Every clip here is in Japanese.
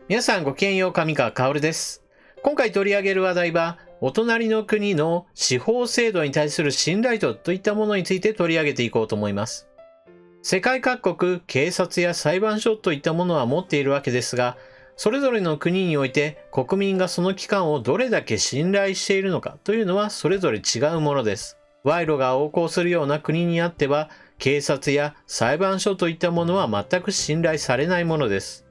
皆さんごきげんよう、上川薫です。今回取り上げる話題は、お隣の国の司法制度に対する信頼度といったものについて取り上げていこうと思います。世界各国、警察や裁判所といったものは持っているわけですが、それぞれの国において国民がその機関をどれだけ信頼しているのかというのはそれぞれ違うものです。賄賂が横行するような国にあっては、警察や裁判所といったものは全く信頼されないものです。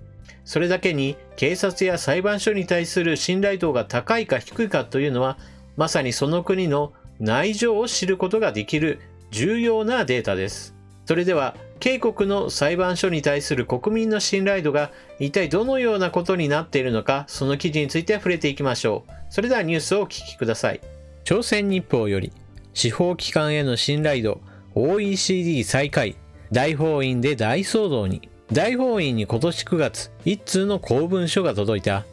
それだけに警察や裁判所に対する信頼度が高いか低いかというのは、まさにその国の内情を知ることができる重要なデータです。それでは、警国の裁判所に対する国民の信頼度が一体どのようなことになっているのか、その記事について触れていきましょう。それではニュースをお聞きください。朝鮮日報より、司法機関への信頼度 OECD 最下位、大法院で大騒動に。大法院に今年9月、一通の公文書が届いた。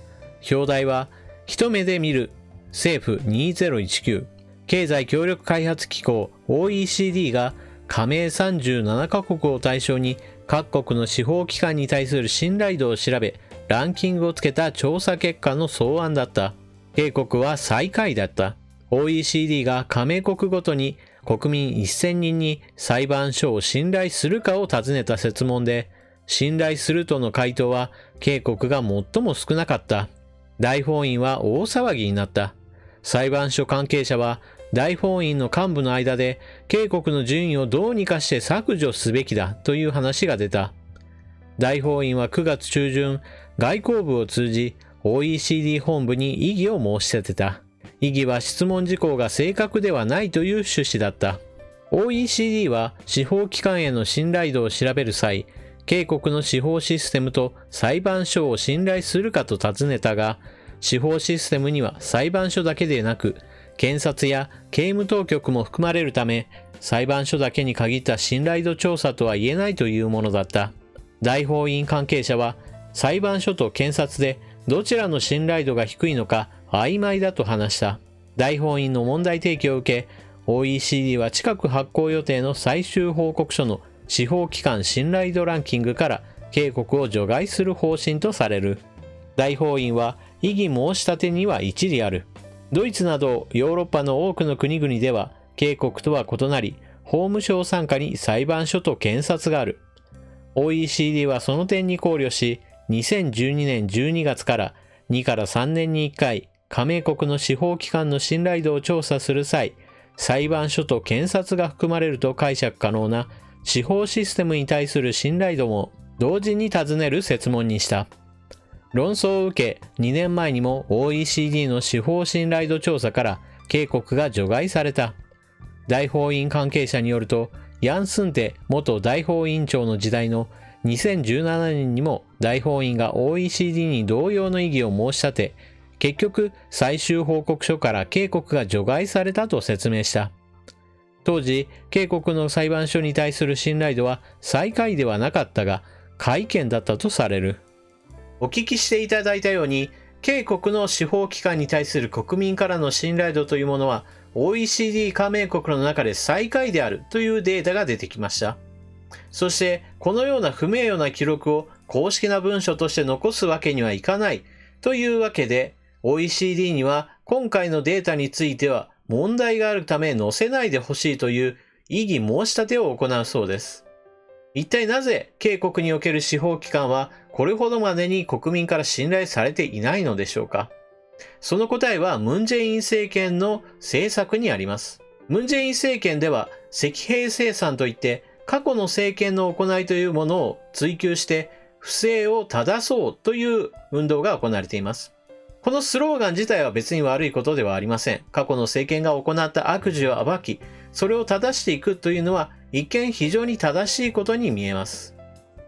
表題は、一目で見る政府2019経済協力開発機構 OECD が加盟37カ国を対象に各国の司法機関に対する信頼度を調べ、ランキングをつけた調査結果の草案だった。警国は最下位だった。OECD が加盟国ごとに国民1000人に裁判所を信頼するかを尋ねた設問で、信頼するとの回答は警国が最も少なかった。大法院は大騒ぎになった。裁判所関係者は大法院の幹部の間で警国の順位をどうにかして削除すべきだという話が出た。大法院は9月中旬、外交部を通じ OECD 本部に異議を申し立てた。異議は質問事項が正確ではないという趣旨だった。OECD は司法機関への信頼度を調べる際、警国の司法システムと裁判所を信頼するかと尋ねたが、司法システムには裁判所だけでなく、検察や刑務当局も含まれるため、裁判所だけに限った信頼度調査とは言えないというものだった。大法院関係者は、裁判所と検察でどちらの信頼度が低いのか曖昧だと話した。大法院の問題提起を受け、OECD は近く発行予定の最終報告書の司法機関信頼度ランキングから警国を除外する方針とされる。大法院は異議申し立てには一理ある。ドイツなどヨーロッパの多くの国々では警国とは異なり、法務省傘下に裁判所と検察がある。OECD はその点に考慮し、2012年12月から2から3年に1回、加盟国の司法機関の信頼度を調査する際、裁判所と検察が含まれると解釈可能な司法システムに対する信頼度も同時に尋ねる設問にした。論争を受け、2年前にも OECD の司法信頼度調査から警国が除外された。大法院関係者によると、ヤン・スンテ元大法院長の時代の2017年にも大法院が OECD に同様の異議を申し立て、結局最終報告書から警国が除外されたと説明した。当時、警国の裁判所に対する信頼度は最下位ではなかったが、下位圏だったとされる。お聞きしていただいたように、警国の司法機関に対する国民からの信頼度というものは、OECD 加盟国の中で最下位であるというデータが出てきました。そして、このような不名誉な記録を公式な文書として残すわけにはいかないというわけで、OECD には今回のデータについては問題があるため載せないでほしいという異議申し立てを行うそうです。一体なぜ警国における司法機関はこれほどまでに国民から信頼されていないのでしょうか。その答えはムン・ジェイン政権の政策にあります。ムン・ジェイン政権では積弊清算といって過去の政権の行いというものを追求して不正を正そうという運動が行われています。このスローガン自体は別に悪いことではありません。過去の政権が行った悪事を暴き、それを正していくというのは一見非常に正しいことに見えます。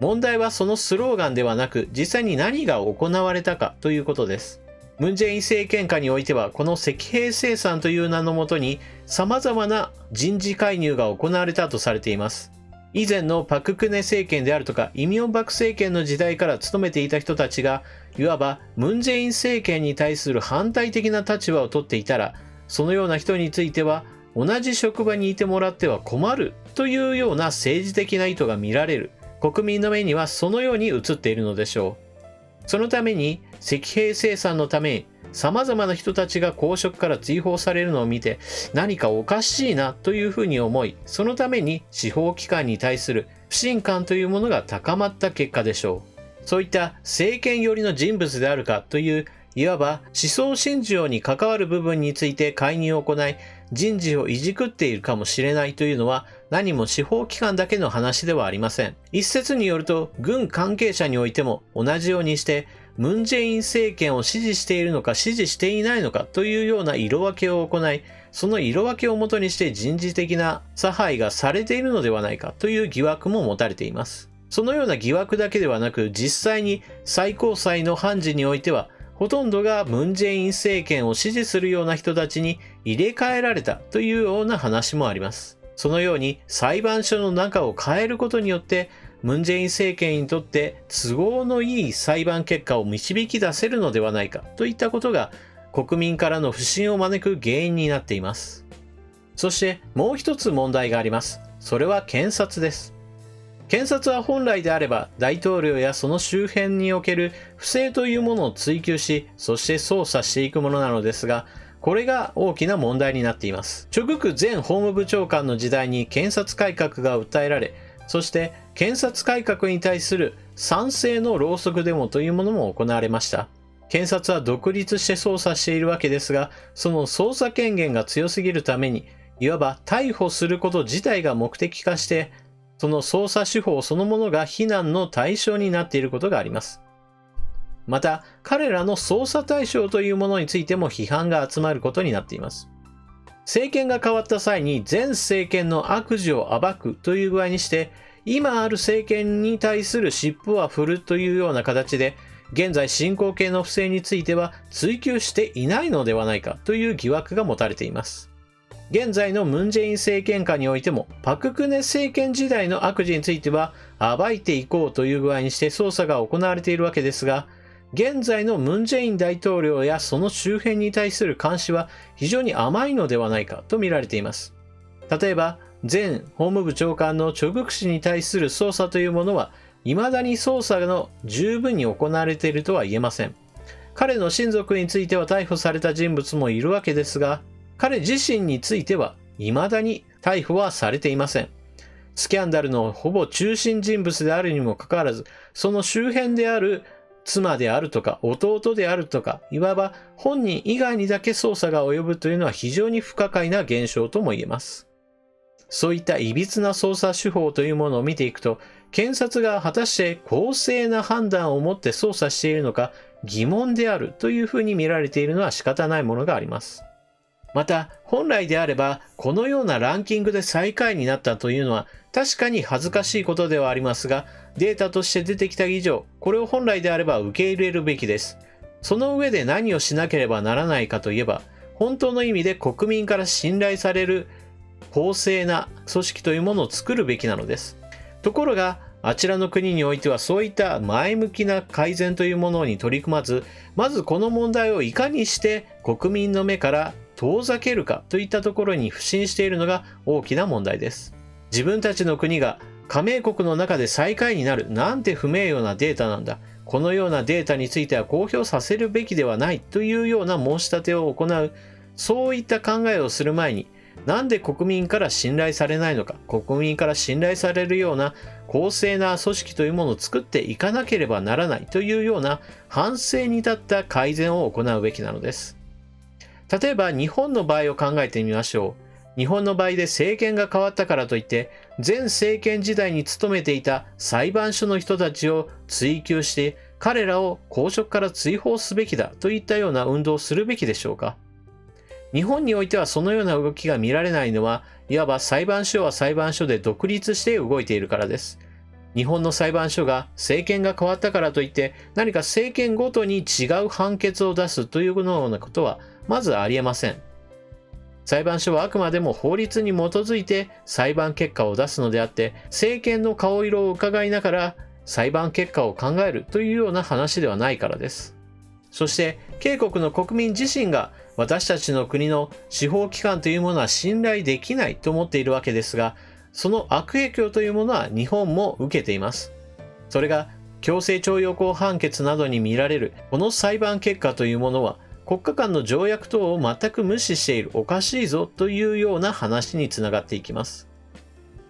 問題はそのスローガンではなく、実際に何が行われたかということです。ムン・ジェイン政権下においては、この積弊清算という名のもとに様々な人事介入が行われたとされています。以前のパククネ政権であるとかイ・ミョンバク政権の時代から務めていた人たちが、いわばムン・ジェイン政権に対する反対的な立場を取っていたら、そのような人については同じ職場にいてもらっては困るというような政治的な意図が見られる。国民の目にはそのように映っているのでしょう。そのために石兵生産のために様々な人たちが公職から追放されるのを見て何かおかしいなというふうに思い、そのために司法機関に対する不信感というものが高まった結果でしょう。そういった政権寄りの人物であるかといういわば思想信条に関わる部分について介入を行い人事をいじくっているかもしれないというのは何も司法機関だけの話ではありません。一説によると軍関係者においても同じようにしてムン・ジェイン政権を支持しているのか支持していないのかというような色分けを行い、その色分けをもとにして人事的な差配がされているのではないかという疑惑も持たれています。そのような疑惑だけではなく、実際に最高裁の判事においてはほとんどがムン・ジェイン政権を支持するような人たちに入れ替えられたというような話もあります。そのように裁判所の中を変えることによってムン・ジェイン政権にとって都合のいい裁判結果を導き出せるのではないかといったことが国民からの不信を招く原因になっています。そしてもう一つ問題があります。それは検察です。検察は本来であれば大統領やその周辺における不正というものを追及し、そして捜査していくものなのですが、これが大きな問題になっています。チョグク前法務部長官の時代に検察改革が訴えられ、そして検察改革に対する賛成のろうそくデモというものも行われました。検察は独立して捜査しているわけですが、その捜査権限が強すぎるために、いわば逮捕すること自体が目的化して、その捜査手法そのものが非難の対象になっていることがあります。また、彼らの捜査対象というものについても批判が集まることになっています。政権が変わった際に前政権の悪事を暴くという具合にして、今ある政権に対する尻尾は振るというような形で、現在進行形の不正については追及していないのではないかという疑惑が持たれています。現在のムン・ジェイン政権下においても、パク・クネ政権時代の悪事については暴いていこうという具合にして捜査が行われているわけですが、現在のムン・ジェイン大統領やその周辺に対する監視は非常に甘いのではないかと見られています。例えば、前法務部長官のチョグク氏に対する捜査というものは、未だに捜査の十分に行われているとは言えません。彼の親族については逮捕された人物もいるわけですが、彼自身については未だに逮捕はされていません。スキャンダルのほぼ中心人物であるにもかかわらず、その周辺である妻であるとか弟であるとか、いわば本人以外にだけ捜査が及ぶというのは非常に不可解な現象とも言えます。そういった歪な捜査手法というものを見ていくと、検察が果たして公正な判断を持って捜査しているのか疑問であるというふうに見られているのは仕方ないものがあります。また、本来であれば、このようなランキングで最下位になったというのは確かに恥ずかしいことではありますが、データとして出てきた以上、これを本来であれば受け入れるべきです。その上で何をしなければならないかといえば、本当の意味で国民から信頼される公正な組織というものを作るべきなのです。ところが、あちらの国においてはそういった前向きな改善というものに取り組まず、まずこの問題をいかにして国民の目から遠ざけるかといったところに不信しているのが大きな問題です。自分たちの国が加盟国の中で最下位になるなんて不名誉なデータなんだ。このようなデータについては公表させるべきではないというような申し立てを行う、そういった考えをする前に、なんで国民から信頼されないのか、国民から信頼されるような公正な組織というものを作っていかなければならないというような反省に立った改善を行うべきなのです。例えば日本の場合を考えてみましょう。日本の場合で政権が変わったからといって、前政権時代に勤めていた裁判所の人たちを追及して、彼らを公職から追放すべきだといったような運動をするべきでしょうか。日本においてはそのような動きが見られないのは、いわば裁判所は裁判所で独立して動いているからです。日本の裁判所が政権が変わったからといって、何か政権ごとに違う判決を出すというようなことは、まずありえません。裁判所はあくまでも法律に基づいて裁判結果を出すのであって、政権の顔色を伺いながら裁判結果を考えるというような話ではないからです。そして、警国の国民自身が私たちの国の司法機関というものは信頼できないと思っているわけですが、その悪影響というものは日本も受けています。それが強制徴用工判決などに見られるこの裁判結果というものは、国家間の条約等を全く無視している、おかしいぞというような話につながっていきます。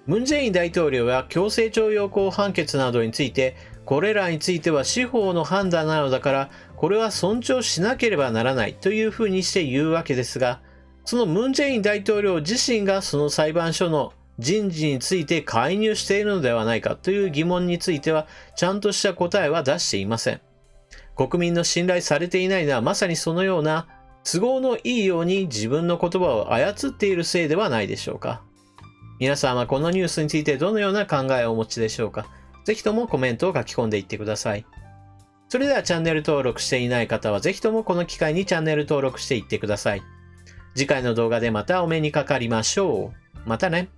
ムン・ジェイン大統領は強制徴用工判決などについて、これらについては司法の判断なのだから、これは尊重しなければならないというふうにして言うわけですが、そのムン・ジェイン大統領自身がその裁判所の人事について介入しているのではないかという疑問については、ちゃんとした答えは出していません。国民の信頼されていないのはまさにそのような都合のいいように自分の言葉を操っているせいではないでしょうか。皆さんはこのニュースについてどのような考えをお持ちでしょうか。ぜひともコメントを書き込んでいってください。それではチャンネル登録していない方はぜひともこの機会にチャンネル登録していってください。次回の動画でまたお目にかかりましょう。またね。